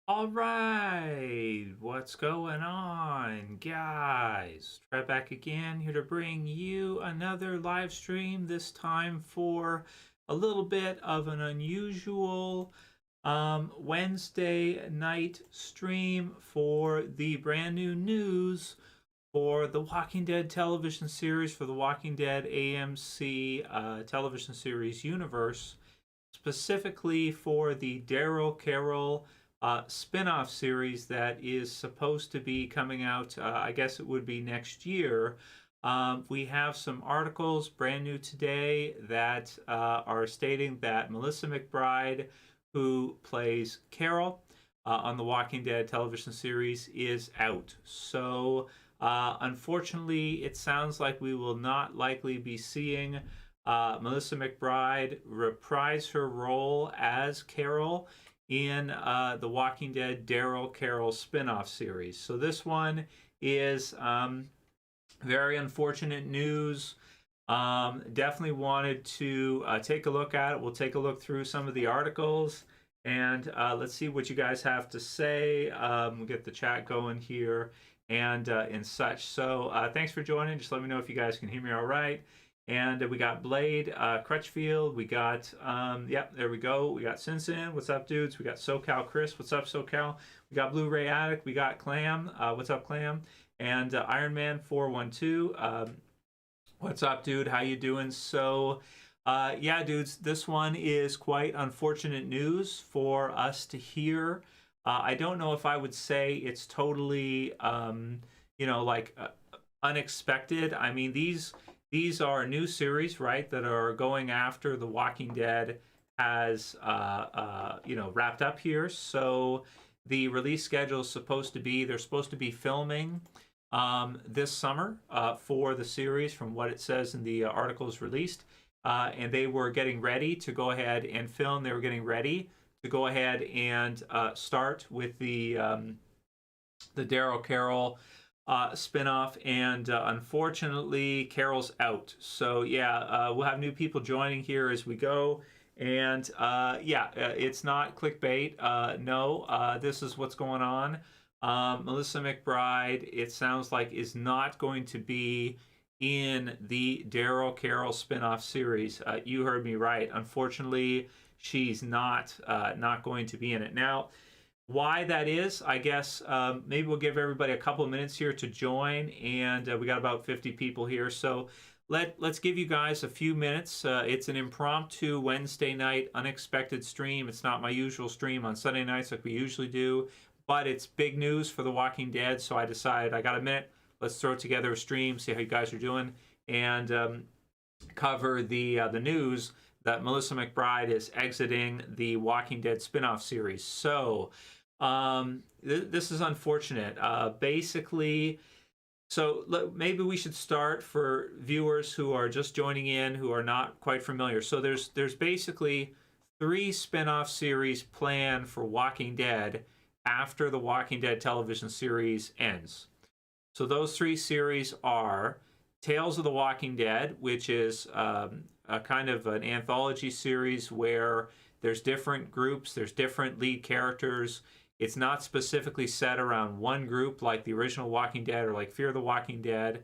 All right, what's going on, guys? Trev back again, here to bring you another live stream. This time for a little bit of an unusual Wednesday night stream for the brand new news for the Walking Dead television series, for the Walking Dead AMC television series universe, specifically for the Daryl Carol spin-off series that is supposed to be coming out, I guess it would be next year. We have some articles brand new today that are stating that Melissa Mcbride, who plays Carol on the Walking Dead television series, is out. So unfortunately, it sounds like we will not likely be seeing Melissa Mcbride reprise her role as Carol in the Walking Dead Daryl Carol spinoff series. So this one is very unfortunate news. Definitely wanted to take a look at it. We'll take a look through some of the articles and let's see what you guys have to say. We'll get the chat going here and such. So thanks for joining. Just let me know if you guys can hear me all right. And we got Blade, Crutchfield. We got, yep, there we go. We got Sinsin. What's up, dudes? We got SoCal Chris. What's up, SoCal? We got Blu-ray Addict. We got Clam. What's up, Clam? And Iron Man 412. What's up, dude? How you doing? So, yeah, dudes, this one is quite unfortunate news for us to hear. I don't know if I would say it's totally, like unexpected. I mean, these are new series, right, that are going after The Walking Dead has, wrapped up here. So the release schedule is supposed to be, they're supposed to be filming this summer for the series, from what it says in the articles released. And they were getting ready to go ahead and film. They were getting ready to go ahead and start with the Daryl Carol spinoff, and unfortunately Carol's out. So yeah, we'll have new people joining here as we go, and it's not clickbait. No, this is what's going on. Melissa Mcbride, it sounds like, is not going to be in the Daryl Carol spinoff series. You heard me right. Unfortunately, she's not going to be in it. Now, why that is, I guess maybe we'll give everybody a couple of minutes here to join, and we got about 50 people here, so let's give you guys a few minutes. It's an impromptu Wednesday night unexpected stream. It's not my usual stream on Sunday nights like we usually do, but it's big news for The Walking Dead, so I decided I got a minute. Let's throw together a stream, see how you guys are doing, and cover the news that Melissa Mcbride is exiting the Walking Dead spinoff series. So this is unfortunate. Basically, so maybe we should start for viewers who are just joining in, who are not quite familiar. So there's basically 3 spinoff series planned for Walking Dead after the Walking Dead television series ends. So those 3 series are Tales of the Walking Dead, which is a kind of an anthology series where there's different groups, there's different lead characters. It's not specifically set around one group like the original Walking Dead or like Fear the Walking Dead.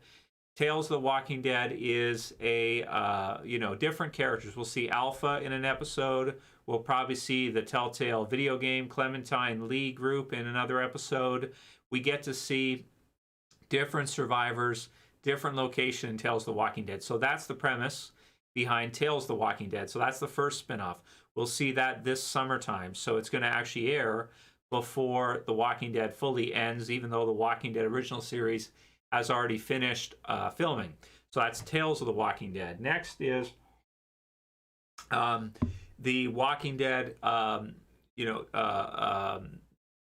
Tales of the Walking Dead is a, different characters. We'll see Alpha in an episode. We'll probably see the Telltale video game Clementine Lee group in another episode. We get to see different survivors, different location in Tales of the Walking Dead. So that's the premise behind Tales of the Walking Dead. So that's the first spinoff. We'll see that this summertime. So it's going to actually air before The Walking Dead fully ends, even though The Walking Dead original series has already finished filming. So that's Tales of the Walking Dead. Next is the Walking Dead,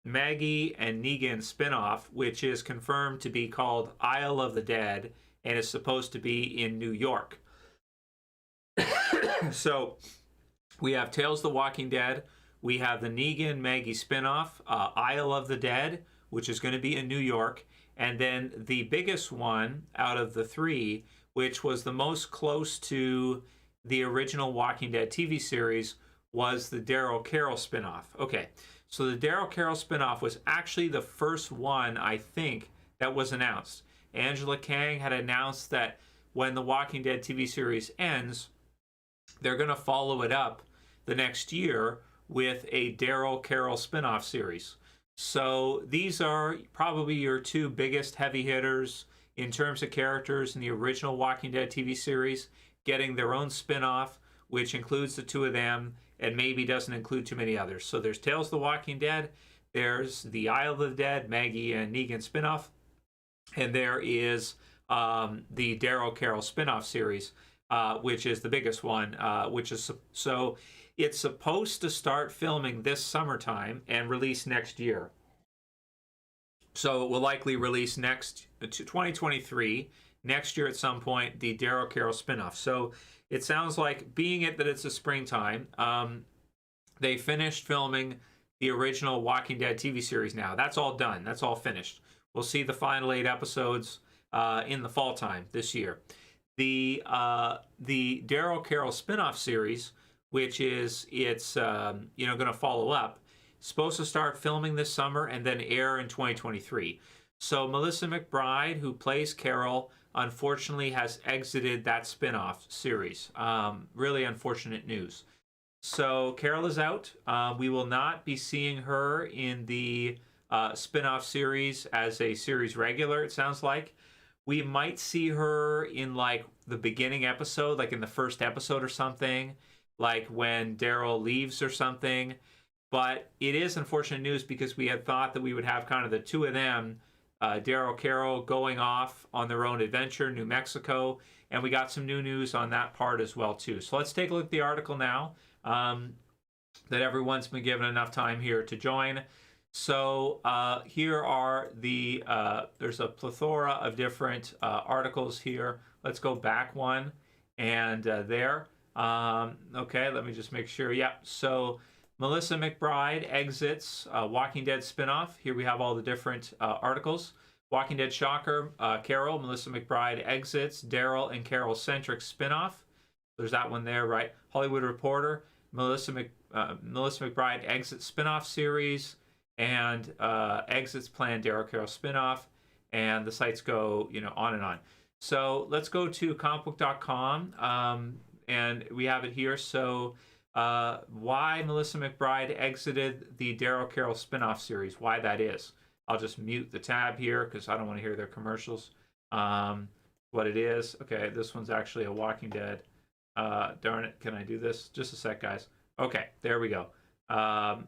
Maggie and Negan spinoff, which is confirmed to be called Isle of the Dead and is supposed to be in New York. So we have Tales of the Walking Dead. We have the Negan Maggie spinoff, Isle of the Dead, which is going to be in New York. And then the biggest one out of the 3, which was the most close to the original Walking Dead TV series, was the Daryl Carol spinoff. Okay, So the Daryl Carol spinoff was actually the first one, I think, that was announced. Angela Kang had announced that when the Walking Dead TV series ends, they're going to follow it up the next year with a Daryl Carol spinoff series. So these are probably your two biggest heavy hitters in terms of characters in the original Walking Dead TV series, getting their own spinoff, which includes the two of them and maybe doesn't include too many others. So there's Tales of the Walking Dead, there's the Isle of the Dead, Maggie and Negan spinoff, and there is the Daryl Carol spinoff series, which is the biggest one, which is so it's supposed to start filming this summertime and release next year. So it will likely release next to 2023, next year at some point, the Daryl Carol spinoff. So it sounds like, being it that it's a springtime, they finished filming the original Walking Dead TV series now. That's all done. That's all finished. We'll see the final 8 episodes in the fall time this year. The Daryl Carol spinoff series, which is going to follow up, supposed to start filming this summer and then air in 2023. So Melissa McBride, who plays Carol, unfortunately has exited that spinoff series. Really unfortunate news. So Carol is out. We will not be seeing her in the spinoff series as a series regular, it sounds like. We might see her in like the beginning episode, like in the first episode or something, like when Daryl leaves or something. But it is unfortunate news because we had thought that we would have kind of the two of them, Daryl Carol, going off on their own adventure, New Mexico, and we got some new news on that part as well too. So let's take a look at the article now, that everyone's been given enough time here to join. So here are the, there's a plethora of different articles here. Let's go back one, and there. Okay, let me just make sure. Yeah, so Melissa McBride exits Walking Dead spinoff. Here we have all the different articles. Walking Dead shocker, Carol, Melissa McBride exits Daryl and Carol centric spinoff. There's that one there, right? Hollywood Reporter, Melissa McBride exits spinoff series and exits planned Daryl Carol spinoff, and the sites go, on and on. So let's go to comicbook.com, and we have it here. So why Melissa McBride exited the Daryl Carol spinoff series, why that is. I'll just mute the tab here because I don't want to hear their commercials. What it is. Okay, this one's actually a Walking Dead. Darn it, can I do this? Just a sec, guys. Okay, there we go.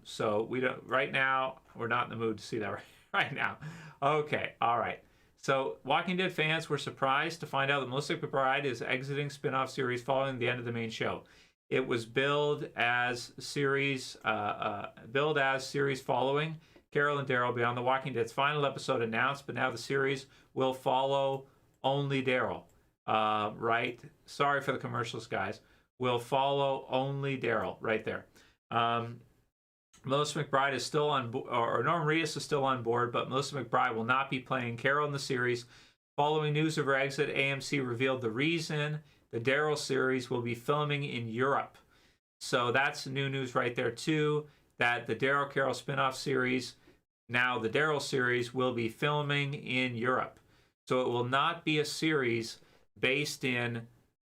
So we don't, right now, we're not in the mood to see that right now. Okay, all right. So Walking Dead fans were surprised to find out that Melissa McBride is exiting spin-off series following the end of the main show. It was billed as series following Carol and Daryl Beyond the Walking Dead's final episode announced, but now the series will follow only Daryl. Right? Sorry for the commercials, guys. Will follow only Daryl right there. Melissa McBride is still on board, or Norman Reedus is still on board, but Melissa McBride will not be playing Carol in the series. Following news of her exit, AMC revealed the reason the Daryl series will be filming in Europe. So that's new news right there too, that the Daryl Carol spinoff series, now the Daryl series, will be filming in Europe. So it will not be a series based in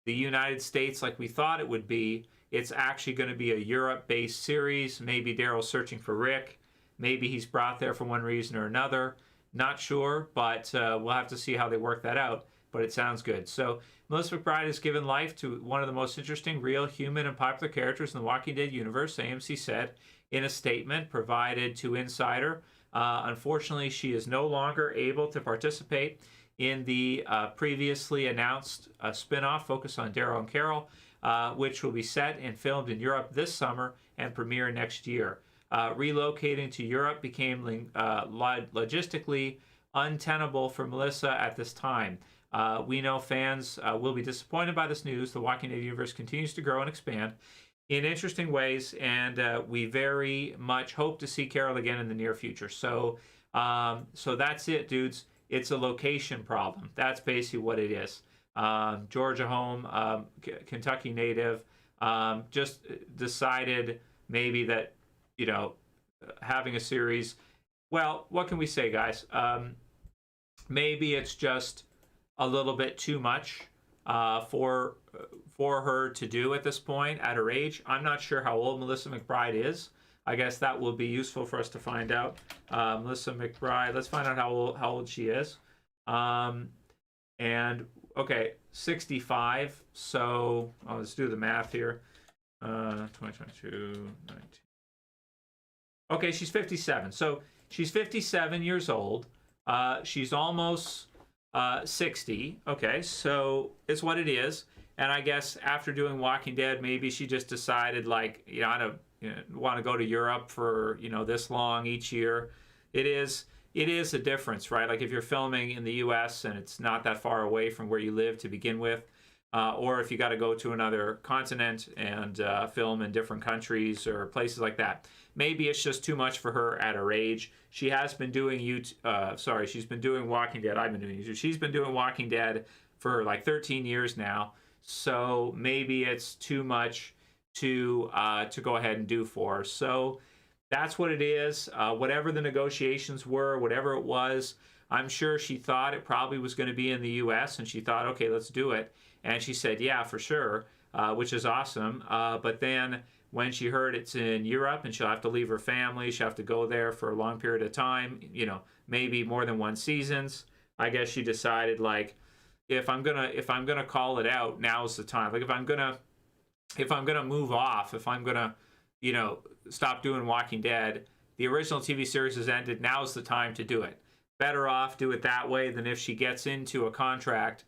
the United States like we thought it would be. It's actually going to be a Europe-based series. Maybe Daryl's searching for Rick. Maybe he's brought there for one reason or another. Not sure, but we'll have to see how they work that out. But it sounds good. So Melissa McBride has given life to one of the most interesting, real, human, and popular characters in the Walking Dead universe, AMC said in a statement provided to Insider. Unfortunately, she is no longer able to participate in the previously announced spin-off focused on Daryl and Carol, which will be set and filmed in Europe this summer and premiere next year. Relocating to Europe became logistically untenable for Melissa at this time. We know fans will be disappointed by this news. The Walking Dead universe continues to grow and expand in interesting ways, and we very much hope to see Carol again in the near future. So that's it, dudes. It's a location problem. That's basically what it is. Georgia home, Kentucky native, just decided maybe that, having a series. Well, what can we say, guys? Maybe it's just a little bit too much for her to do at this point at her age. I'm not sure how old Melissa McBride is. I guess that will be useful for us to find out. Melissa McBride, let's find out how old she is. And okay, 65. So let's do the math here. 2022, 19. Okay, she's 57. So she's 57 years old. She's almost 60. Okay, so it's what it is. And I guess after doing Walking Dead, maybe she just decided, like, I don't want to go to Europe for this long each year. It is a difference, right? Like if you're filming in the U.S. and it's not that far away from where you live to begin with, or if you got to go to another continent and film in different countries or places like that. Maybe it's just too much for her at her age. She has been doing she's been doing Walking Dead. I've been doing YouTube. She's been doing Walking Dead for like 13 years now. So maybe it's too much to go ahead and do for her. So that's what it is. Whatever the negotiations were, whatever it was, I'm sure she thought it probably was going to be in the U.S. and she thought, okay, let's do it. And she said, yeah, for sure, which is awesome. But then when she heard it's in Europe and she'll have to leave her family, she'll have to go there for a long period of time, maybe more than one seasons, I guess she decided, like, if I'm gonna call it out, now's the time. Like if I'm gonna move off, if I'm gonna stop doing Walking Dead, the original TV series has ended, now's the time to do it. Better off do it that way than if she gets into a contract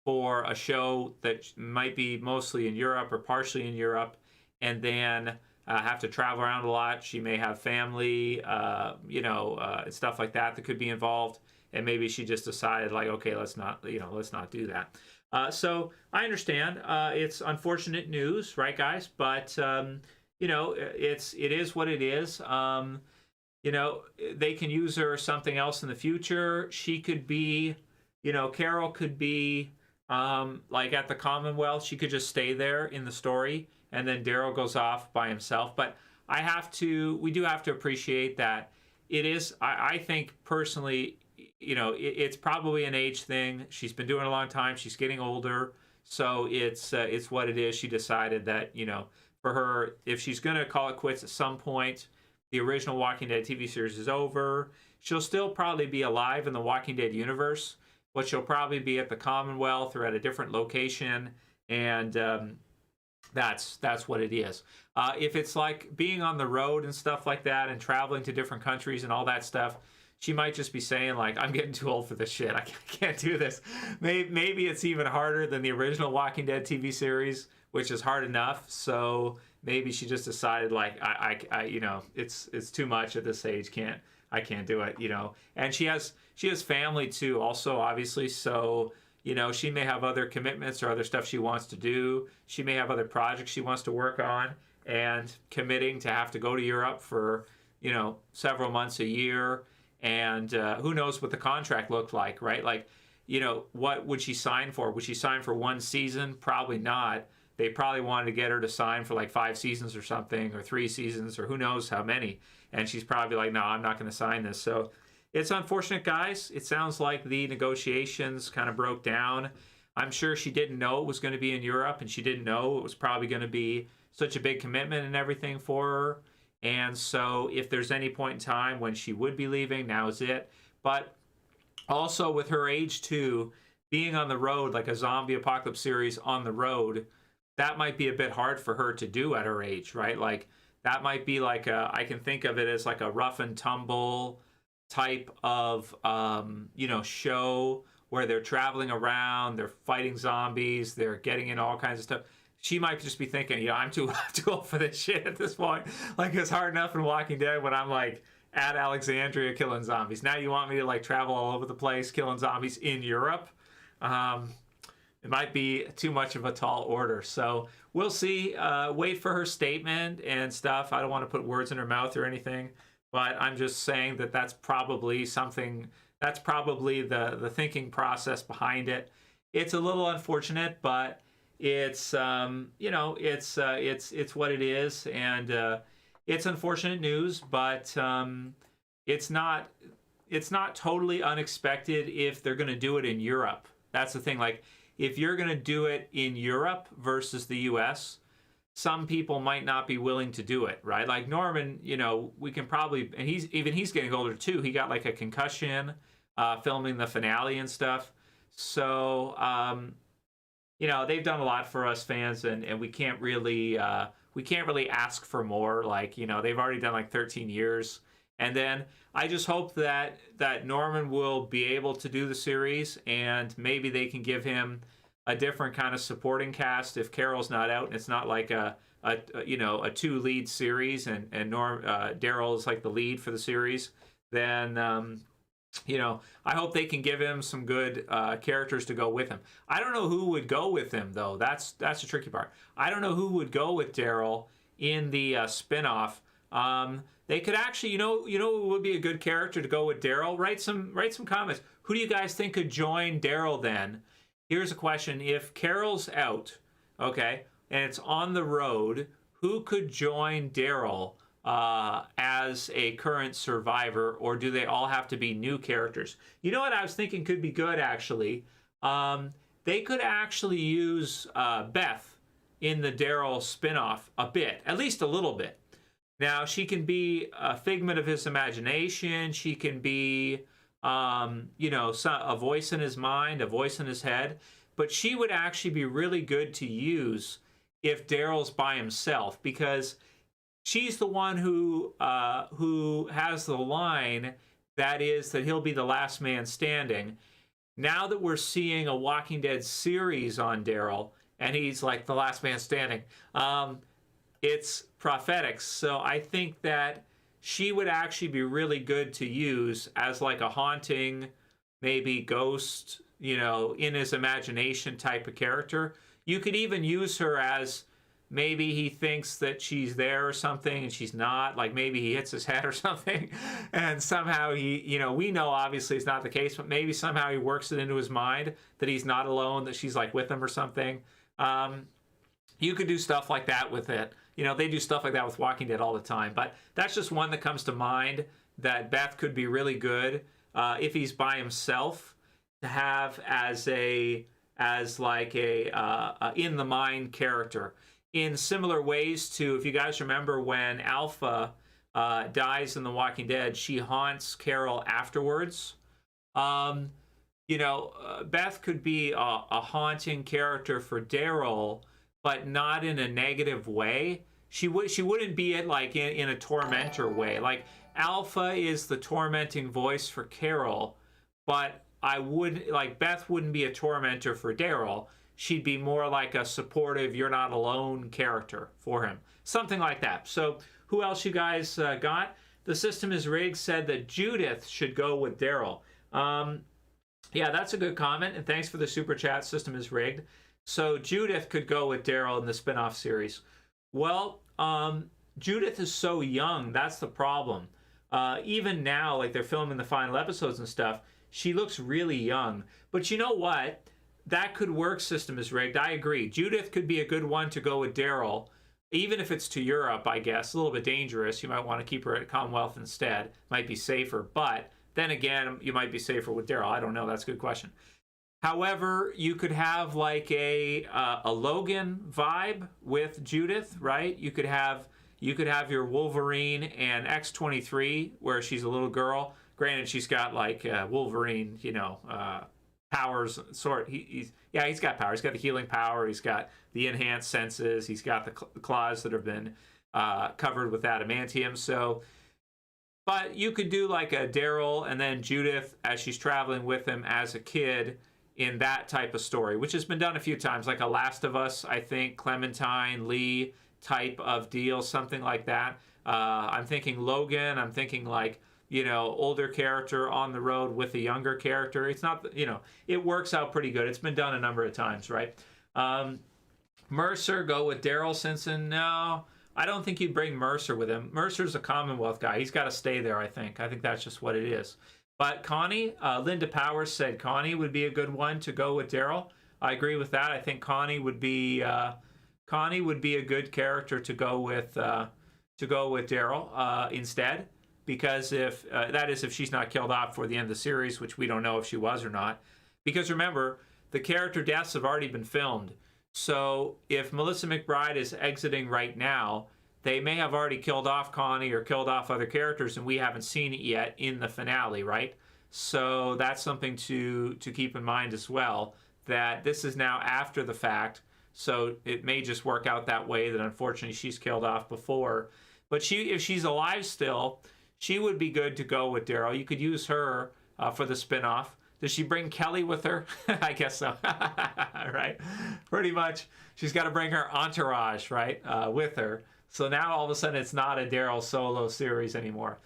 for a show that might be mostly in Europe or partially in Europe, and then have to travel around a lot. She may have family, stuff like that could be involved, and maybe she just decided, like, okay, let's not do that. So I understand. It's unfortunate news, right, guys? But it is what it is. They can use her something else in the future. She could be, Carol could be like at the Commonwealth. She could just stay there in the story, and then Daryl goes off by himself. But we do have to appreciate that it is, I think personally, it's probably an age thing. She's been doing it a long time. She's getting older. So it's what it is. She decided that, for her, if she's going to call it quits at some point, the original Walking Dead TV series is over. She'll still probably be alive in the Walking Dead universe, but she'll probably be at the Commonwealth or at a different location. And that's what it is. If it's like being on the road and stuff like that and traveling to different countries and all that stuff, she might just be saying, like, I'm getting too old for this shit. I can't do this. Maybe it's even harder than the original Walking Dead TV series, which is hard enough. So maybe she just decided, like, it's too much at this age. I can't do it, And she has family too, also, obviously. So, she may have other commitments or other stuff she wants to do. She may have other projects she wants to work on, and committing to have to go to Europe for, several months a year. And who knows what the contract looked like, right? Like, what would she sign for? Would she sign for one season? Probably not. They probably wanted to get her to sign for like 5 seasons or something, or 3 seasons, or who knows how many. And she's probably like, no, I'm not going to sign this. So it's unfortunate, guys. It sounds like the negotiations kind of broke down. I'm sure she didn't know it was going to be in Europe, and she didn't know it was probably going to be such a big commitment and everything for her. And so if there's any point in time when she would be leaving, now is it. But also with her age too, being on the road, like a zombie apocalypse series on the road, that might be a bit hard for her to do at her age, right? Like that might be like I can think of it as like a rough and tumble type of, show where they're traveling around, they're fighting zombies, they're getting in all kinds of stuff. She might just be thinking, I'm too old for this shit at this point. Like, it's hard enough in Walking Dead when I'm like at Alexandria killing zombies. Now you want me to like travel all over the place killing zombies in Europe? It might be too much of a tall order. So we'll see. Wait for her statement and stuff. I don't want to put words in her mouth or anything, but I'm just saying that that's probably something. That's probably the thinking process behind it. It's a little unfortunate, but it's it's what it is, and it's unfortunate news, but it's not it's not totally unexpected if they're going to do it in Europe. That's the thing. Like, if you're going to do it in Europe versus the U.S., some people might not be willing to do it, right? Like Norman, we can probably, and he's getting older too. He got like a concussion filming the finale and stuff. So, they've done a lot for us fans, and we can't really ask for more. Like, they've already done like 13 years. And then I just hope that Norman will be able to do the series, and maybe they can give him a different kind of supporting cast if Carol's not out and it's not like a two lead series and Daryl is like the lead for the series. Then I hope they can give him some good characters to go with him. I don't know who would go with him though. That's the tricky part. I don't know who would go with Daryl in the spinoff. They could actually, who would be a good character to go with Daryl? Write some comments. Who do you guys think could join Daryl then? Here's a question. If Carol's out, okay, and it's on the road, who could join Daryl as a current survivor, or do they all have to be new characters? You know what I was thinking could be good, actually? They could actually use Beth in the Daryl spinoff a bit, at least a little bit. Now, she can be a figment of his imagination. She can be, a voice in his mind, a voice in his head. But she would actually be really good to use if Daryl's by himself, because she's the one who has the line that he'll be the last man standing. Now that we're seeing a Walking Dead series on Daryl, and he's like the last man standing, it's prophetic. So I think that she would actually be really good to use as like a haunting, maybe ghost, in his imagination type of character. You could even use her as maybe he thinks that she's there or something and she's not. Like maybe he hits his head or something and somehow we know obviously it's not the case, but maybe somehow he works it into his mind that he's not alone, that she's like with him or something. You could do stuff like that with it. They do stuff like that with Walking Dead all the time, but that's just one that comes to mind that Beth could be really good if he's by himself to have as like a in the mind character. In similar ways to, if you guys remember when Alpha dies in The Walking Dead, she haunts Carol afterwards. Beth could be a haunting character for Daryl, but not in a negative way. She wouldn't be it like in a tormentor way. Like Alpha is the tormenting voice for Carol, but Beth wouldn't be a tormentor for Daryl. She'd be more like a supportive, you're not alone character for him. Something like that. So who else you guys got? The System is Rigged said that Judith should go with Daryl. Yeah, that's a good comment, and thanks for the super chat, System is Rigged. So Judith could go with Daryl in the spinoff series. Well, Judith is so young. That's the problem. Even now, like they're filming the final episodes and stuff, she looks really young. But you know what? That could work, System is Rigged. I agree. Judith could be a good one to go with Daryl, even if it's to Europe, I guess. A little bit dangerous. You might want to keep her at Commonwealth instead. Might be safer. But then again, you might be safer with Daryl. I don't know. That's a good question. However, you could have like a Logan vibe with Judith, right? You could have your Wolverine and X-23, where she's a little girl. Granted, she's got like Wolverine, powers. He's got power. He's got the healing power. He's got the enhanced senses. He's got the claws that have been covered with adamantium. So, but you could do like a Daryl and then Judith as she's traveling with him as a kid in that type of story, which has been done a few times, like a Last of Us, I think, Clementine, Lee type of deal, something like that. I'm thinking Logan. I'm thinking like, older character on the road with a younger character. It's not, it works out pretty good. It's been done a number of times, right? Mercer, go with Daryl Simpson. No, I don't think you'd bring Mercer with him. Mercer's a Commonwealth guy. He's got to stay there, I think. I think that's just what it is. But Connie, Linda Powers said Connie would be a good one to go with Daryl. I agree with that. I think Connie would be a good character to go with to go with Daryl instead, because if that is if she's not killed off for the end of the series, which we don't know if she was or not. Because remember, the character deaths have already been filmed. So if Melissa McBride is exiting right now, they may have already killed off Connie or killed off other characters, and we haven't seen it yet in the finale, right? So that's something to keep in mind as well, that this is now after the fact. So it may just work out that way, that unfortunately she's killed off before. But if she's alive still, she would be good to go with Daryl. You could use her for the spinoff. Does she bring Kelly with her? I guess so. Right? Pretty much. She's got to bring her entourage, right, with her. So now all of a sudden it's not a Daryl solo series anymore.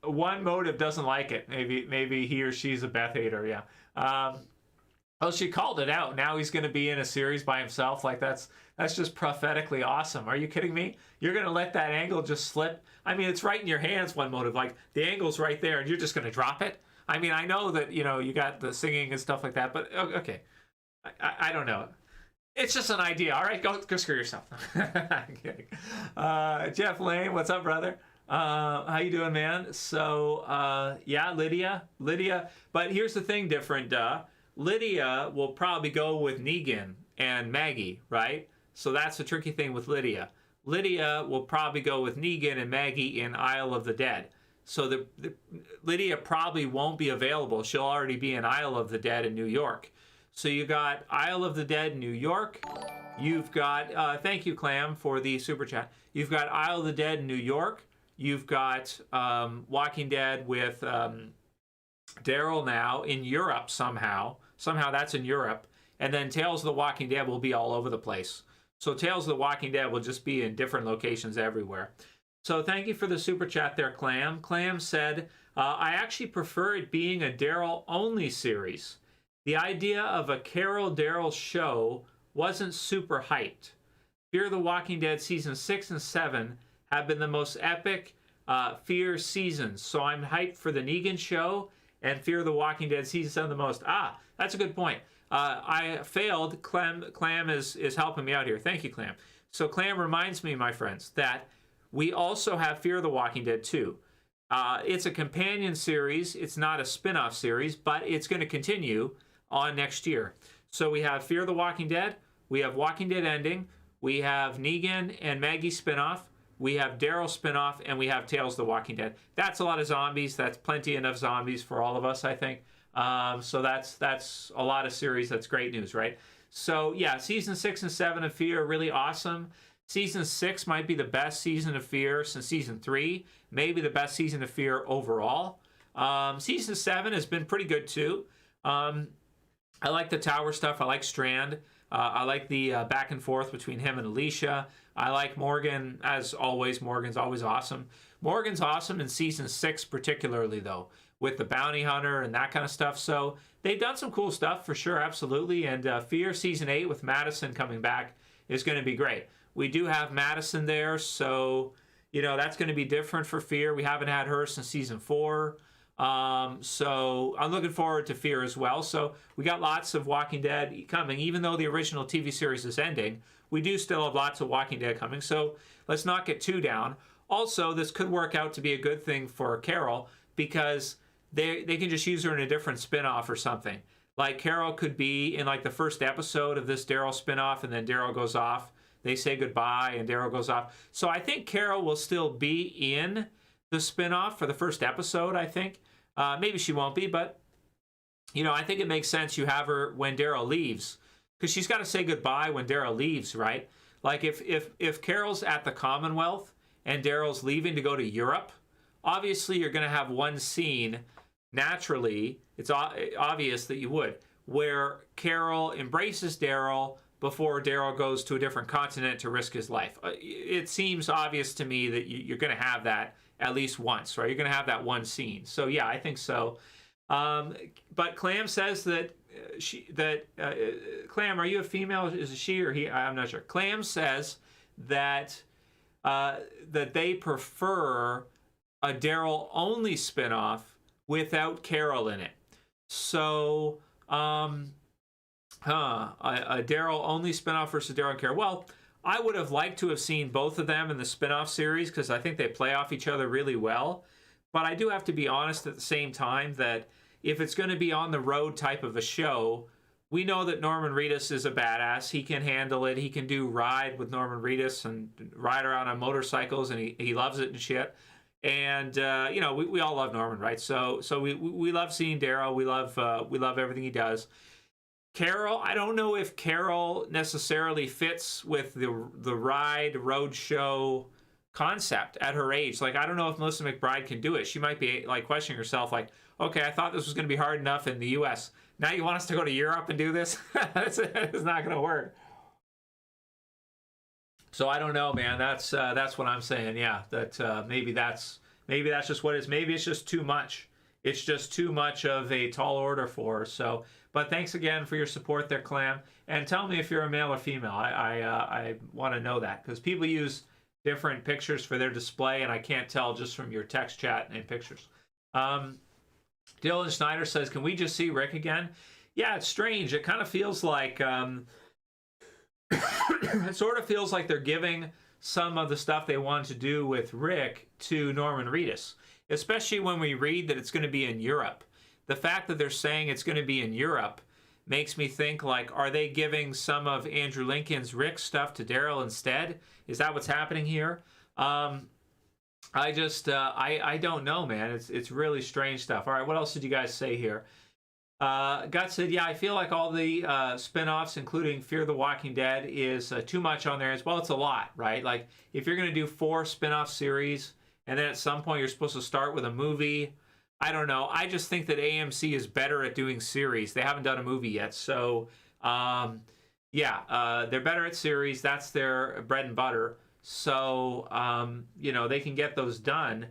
One motive doesn't like it. Maybe he or she's a Beth hater, yeah. Oh, she called it out. Now he's going to be in a series by himself. Like, that's just prophetically awesome. Are you kidding me? You're going to let that angle just slip? I mean, it's right in your hands, one motive. Like, the angle's right there, and you're just going to drop it? I mean, I know that, you know, you got the singing and stuff like that, but okay. I don't know. It's just an idea. All right, go screw yourself. I'm kidding. Jeff Lane, what's up, brother? How you doing, man? So, yeah, Lydia. But here's the thing different, Lydia will probably go with Negan and Maggie, right? So that's the tricky thing with Lydia. Lydia will probably go with Negan and Maggie in Isle of the Dead. So Lydia probably won't be available. She'll already be in Isle of the Dead in New York. So you got Isle of the Dead, New York. You've got, thank you, Clam, for the super chat. You've got Isle of the Dead, New York. You've got Walking Dead with Daryl now in Europe somehow. Somehow that's in Europe. And then Tales of the Walking Dead will be all over the place. So Tales of the Walking Dead will just be in different locations everywhere. So thank you for the super chat there, Clam. Clam said, I actually prefer it being a Daryl-only series. The idea of a Carol-Daryl show wasn't super hyped. Fear the Walking Dead Season 6 and 7 have been the most epic Fear seasons. So I'm hyped for the Negan show and Fear the Walking Dead Season 7 the most. That's a good point. I failed. Clam is helping me out here. Thank you, Clam. So Clam reminds me, my friends, that we also have Fear the Walking Dead 2. It's a companion series. It's not a spin-off series, but it's going to continue on next year. So we have Fear the Walking Dead. We have Walking Dead ending. We have Negan and Maggie spin-off. We have Daryl spin-off, and we have Tales of the Walking Dead. That's a lot of zombies. That's plenty enough zombies for all of us, I think. So that's a lot of series. That's great news, right? So yeah, season 6 and 7 of Fear are really awesome. Season 6 might be the best season of Fear since season 3. Maybe the best season of Fear overall. Season 7 has been pretty good too. I like the tower stuff. I like Strand. I like the back and forth between him and Alicia. I like Morgan, as always. Morgan's always awesome. Morgan's awesome in season 6 particularly, though, with the bounty hunter and that kind of stuff. So they've done some cool stuff for sure, absolutely. And Fear season 8 with Madison coming back is going to be great. We do have Madison there, so, you know, that's going to be different for Fear. We haven't had her since season 4. So I'm looking forward to Fear as well. So we got lots of Walking Dead coming. Even though the original TV series is ending, we do still have lots of Walking Dead coming. So let's not get too down. Also, this could work out to be a good thing for Carol because they can just use her in a different spinoff or something. Like Carol could be in like the first episode of this Daryl spinoff, and then Daryl goes off. They say goodbye and Daryl goes off. So I think Carol will still be in the spinoff for the first episode, I think. Maybe she won't be, but, you know, I think it makes sense you have her when Daryl leaves, because she's got to say goodbye when Daryl leaves, right? Like if Carol's at the Commonwealth and Daryl's leaving to go to Europe, obviously you're going to have one scene, naturally, it's obvious that you would, where Carol embraces Daryl before Daryl goes to a different continent to risk his life. It seems obvious to me that you're going to have that at least once, right? You're going to have that one scene. So yeah, I think so. But Clam says that Clam, are you a female? Is it she or he? I'm not sure. Clam says that that they prefer a Daryl only spinoff without Carol in it. So a Daryl only spinoff versus Daryl and Carol. Well, I would have liked to have seen both of them in the spin-off series because I think they play off each other really well. But I do have to be honest at the same time that if it's going to be on the road type of a show, we know that Norman Reedus is a badass. He can handle it. He can do ride with Norman Reedus and ride around on motorcycles, and he loves it and shit. And you know, we all love Norman, right? So we love seeing Daryl. We love everything he does. Carol, I don't know if Carol necessarily fits with the ride road show concept at her age. Like, I don't know if Melissa Mcbride can do it. She might be like questioning herself, like, okay, I thought this was going to be hard enough in the U.S. Now you want us to go to Europe and do this? It's not going to work. So I don't know, man. That's what I'm saying. Yeah, that maybe that's just what it is. Maybe it's just too much. It's just too much of a tall order for her. So, but thanks again for your support there, Clam. And tell me if you're a male or female. I want to know that because people use different pictures for their display, and I can't tell just from your text chat and pictures. Dylan Schneider says, can we just see Rick again? Yeah, it's strange. It kind of feels like it sort of feels like they're giving some of the stuff they wanted to do with Rick to Norman Reedus, especially when we read that it's going to be in Europe. The fact that they're saying it's going to be in Europe makes me think, like, are they giving some of Andrew Lincoln's Rick stuff to Daryl instead? Is that what's happening here? I don't know, man. It's really strange stuff. All right, what else did you guys say here? Gut said, yeah, I feel like all the spin-offs, including Fear the Walking Dead, is too much on there as well. It's a lot, right? Like, if you're going to do 4 spin-off series, and then at some point you're supposed to start with a movie, I don't know. I just think that AMC is better at doing series. They haven't done a movie yet. So, yeah, they're better at series. That's their bread and butter. So, you know, they can get those done,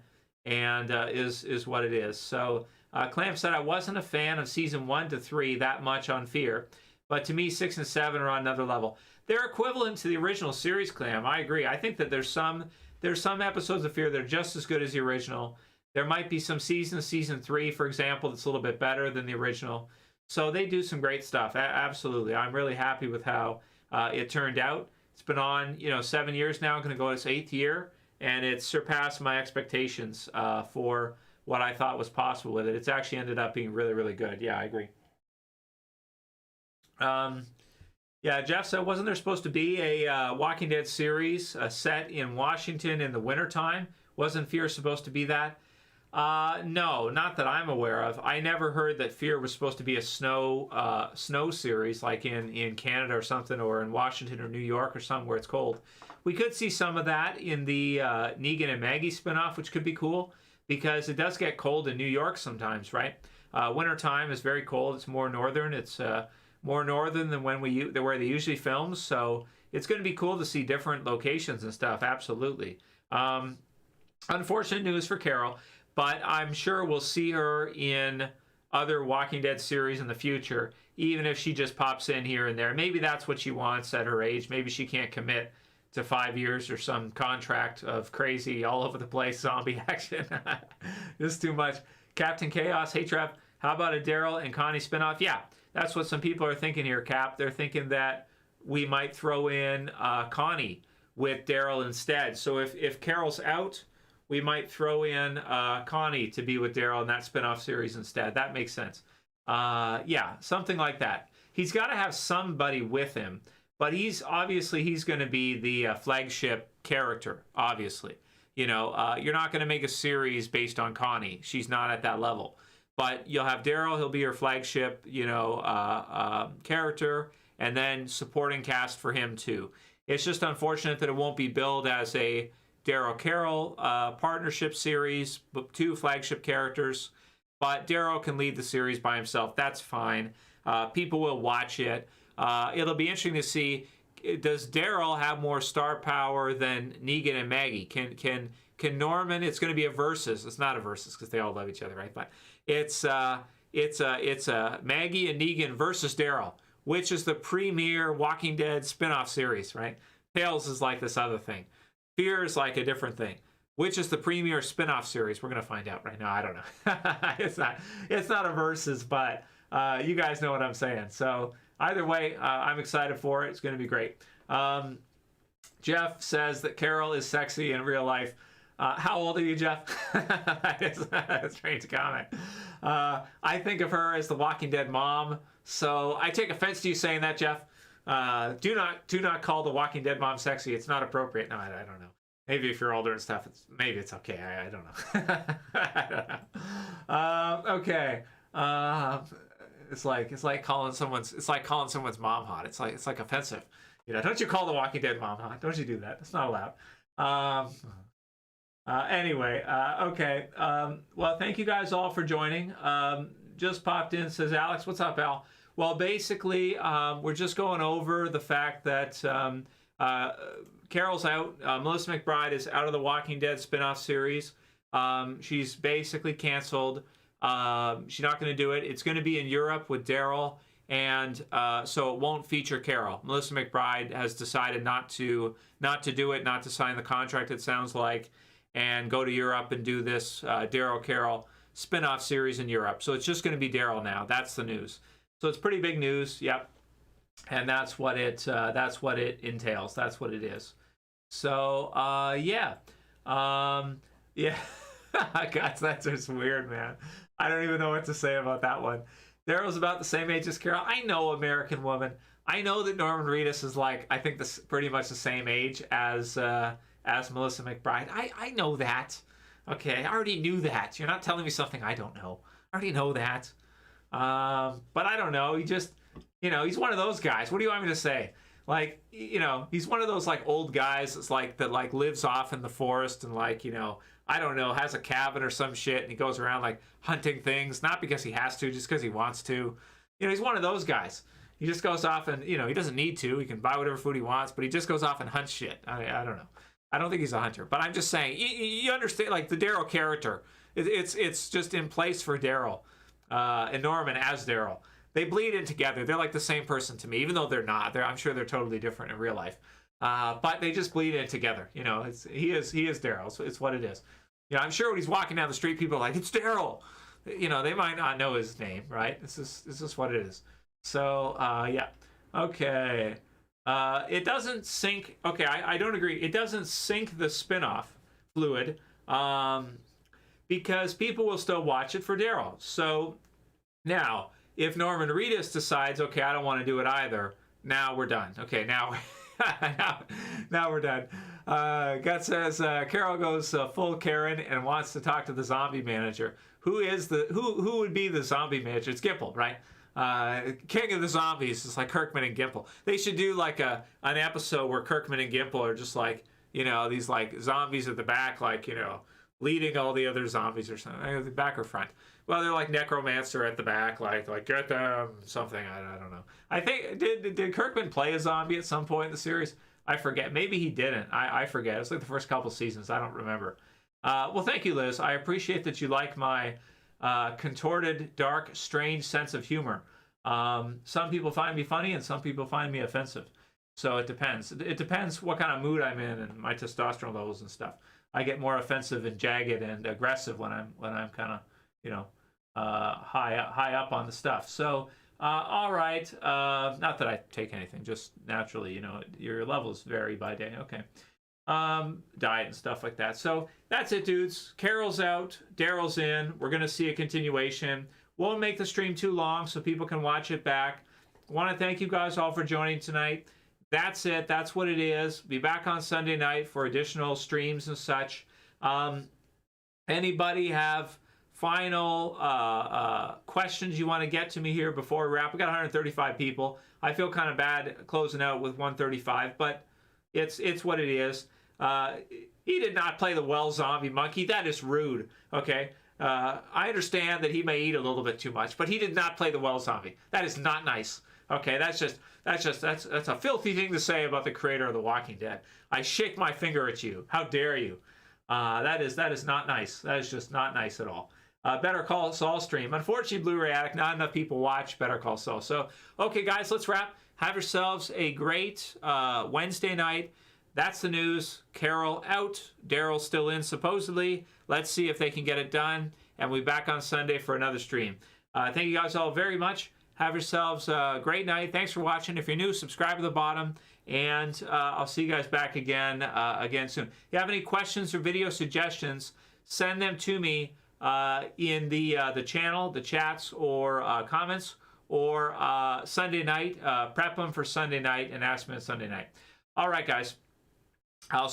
and is what it is. So, Clam said, I wasn't a fan of season 1 to 3 that much on Fear, but to me, 6 and 7 are on another level. They're equivalent to the original series, Clam. I agree. I think that there's some episodes of Fear that are just as good as the original. There might be some season 3, for example, that's a little bit better than the original. So they do some great stuff. Absolutely. I'm really happy with how it turned out. It's been on, 7 years now. I'm going to go its 8th year, and it's surpassed my expectations for what I thought was possible with it. It's actually ended up being really, really good. Yeah, I agree. Yeah, Jeff said, wasn't there supposed to be a Walking Dead series set in Washington in the wintertime? Wasn't Fear supposed to be that? No, not that I'm aware of. I never heard that Fear was supposed to be a snow series like in Canada or something, or in Washington or New York or somewhere it's cold. We could see some of that in the Negan and Maggie spinoff, which could be cool because it does get cold in New York sometimes, right? Wintertime is very cold. It's more northern. It's more northern than where they usually film. So it's going to be cool to see different locations and stuff. Absolutely. Unfortunate news for Carol. But I'm sure we'll see her in other Walking Dead series in the future, even if she just pops in here and there. Maybe that's what she wants at her age. Maybe she can't commit to 5 years or some contract of crazy all over the place zombie action. This is too much. Captain Chaos, hey Trev, how about a Daryl and Connie spinoff? Yeah, that's what some people are thinking here, Cap. They're thinking that we might throw in Connie with Daryl instead. So if Carol's out, we might throw in Connie to be with Daryl in that spinoff series instead. That makes sense. Yeah, something like that. He's got to have somebody with him, but he's going to be the flagship character, obviously. You're not going to make a series based on Connie. She's not at that level. But you'll have Daryl. He'll be your flagship, character, and then supporting cast for him, too. It's just unfortunate that it won't be billed as a Daryl Carol partnership series, 2 flagship characters, but Daryl can lead the series by himself. That's fine. People will watch it. It'll be interesting to see, does Daryl have more star power than Negan and Maggie? Can Norman? It's going to be a versus. It's not a versus because they all love each other, right? But it's Maggie and Negan versus Daryl, which is the premier Walking Dead spinoff series, right? Tales is like this other thing. Fear is like a different thing. Which is the premier spin-off series? We're going to find out right now. I don't know. It's not a versus, but you guys know what I'm saying. So either way, I'm excited for it. It's going to be great. Jeff says that Carol is sexy in real life. How old are you, Jeff? That's a strange comment. I think of her as the Walking Dead mom, so I take offense to you saying that, Jeff. Do not call the Walking Dead mom sexy. It's not appropriate. No, I don't know. Maybe if you're older and stuff, maybe it's okay. I don't know. I don't know. Okay. It's like calling someone's mom hot. It's like offensive. You know, don't you call the Walking Dead mom hot? Don't you do that? It's not allowed. Anyway, okay. Well, thank you guys all for joining. Just popped in, says Alex. What's up, Al? Well, basically, we're just going over the fact that Carol's out. Melissa Mcbride is out of the Walking Dead spinoff series. She's basically canceled. She's not going to do it. It's going to be in Europe with Daryl, and so it won't feature Carol. Melissa Mcbride has decided not to do it, not to sign the contract, it sounds like, and go to Europe and do this Daryl Carol spinoff series in Europe. So it's just going to be Daryl now. That's the news. So it's pretty big news. Yep. And that's what it entails. That's what it is. So yeah. Yeah. God, that's just weird, man. I don't even know what to say about that one. Daryl's about the same age as Carol. I know American Woman. I know that Norman Reedus is like, I think this pretty much the same age as Melissa McBride. I know that. Okay, I already knew that. You're not telling me something I don't know. I already know that. But I don't know. He just, you know, he's one of those guys. What do you want me to say? Like, you know, he's one of those like old guys that's like that like lives off in the forest and like, you know, I don't know, has a cabin or some shit, and he goes around like hunting things, not because he has to, just because he wants to. You know, he's one of those guys. He just goes off and, you know, he doesn't need to. He can buy whatever food he wants, but he just goes off and hunts shit. I don't know. I don't think he's a hunter, but I'm just saying, you understand, like the Daryl character, it's just in place for Daryl and Norman as Daryl. They bleed in together. They're like the same person to me, even though they're not. I'm sure they're totally different in real life. But they just bleed in together. You know, he is Daryl. So it's what it is. You know, I'm sure when he's walking down the street, people are like, it's Daryl. You know, they might not know his name, right? This is what it is. So yeah, okay. It doesn't sync. Okay, I don't agree. It doesn't sync the spinoff fluid because people will still watch it for Daryl. So now, if Norman Reedus decides, okay, I don't want to do it either, now we're done. Okay, now we're done. Gut says Carol goes full Karen and wants to talk to the zombie manager. Who would be the zombie manager? It's Gimple, right? King of the Zombies is like Kirkman and Gimple. They should do like an episode where Kirkman and Gimple are just like, you know, these like zombies at the back, like, you know, leading all the other zombies or something. The back or front. Well, they're like necromancer at the back, like get them something. I don't know. I think did Kirkman play a zombie at some point in the series? I forget. Maybe he didn't. I forget. It's like the first couple seasons. I don't remember. Well, thank you, Liz. I appreciate that you like my contorted, dark, strange sense of humor. Some people find me funny, and some people find me offensive. So it depends. It depends what kind of mood I'm in and my testosterone levels and stuff. I get more offensive and jagged and aggressive when I'm kind of, you know, high up on the stuff. So all right. Not that I take anything, just naturally, you know, your levels vary by day. Okay. Diet and stuff like that. So that's it, dudes. Carol's out, Daryl's in. We're gonna see a continuation. Won't make the stream too long so people can watch it back. Want to thank you guys all for joining tonight. That's it. That's what it is. Be back on Sunday night for additional streams and such. Anybody have final questions you want to get to me here before we wrap? We got 135 people. I feel kind of bad closing out with 135, but it's what it is. He did not play the well zombie monkey. That is rude. Okay. I understand that he may eat a little bit too much, but he did not play the well zombie. That is not nice. Okay, that's a filthy thing to say about the creator of The Walking Dead. I shake my finger at you. How dare you? That is not nice. That is just not nice at all. Better Call Saul stream. Unfortunately, Blu-ray Addict, not enough people watch Better Call Saul. So, okay, guys, let's wrap. Have yourselves a great Wednesday night. That's the news. Carol out. Daryl still in, supposedly. Let's see if they can get it done. And we'll be back on Sunday for another stream. Thank you guys all very much. Have yourselves a great night. Thanks for watching. If you're new, subscribe at the bottom. And I'll see you guys back again soon. If you have any questions or video suggestions, send them to me in the channel, the chats, or comments, or Sunday night. Prep them for Sunday night and ask me on Sunday night. All right, guys. I'll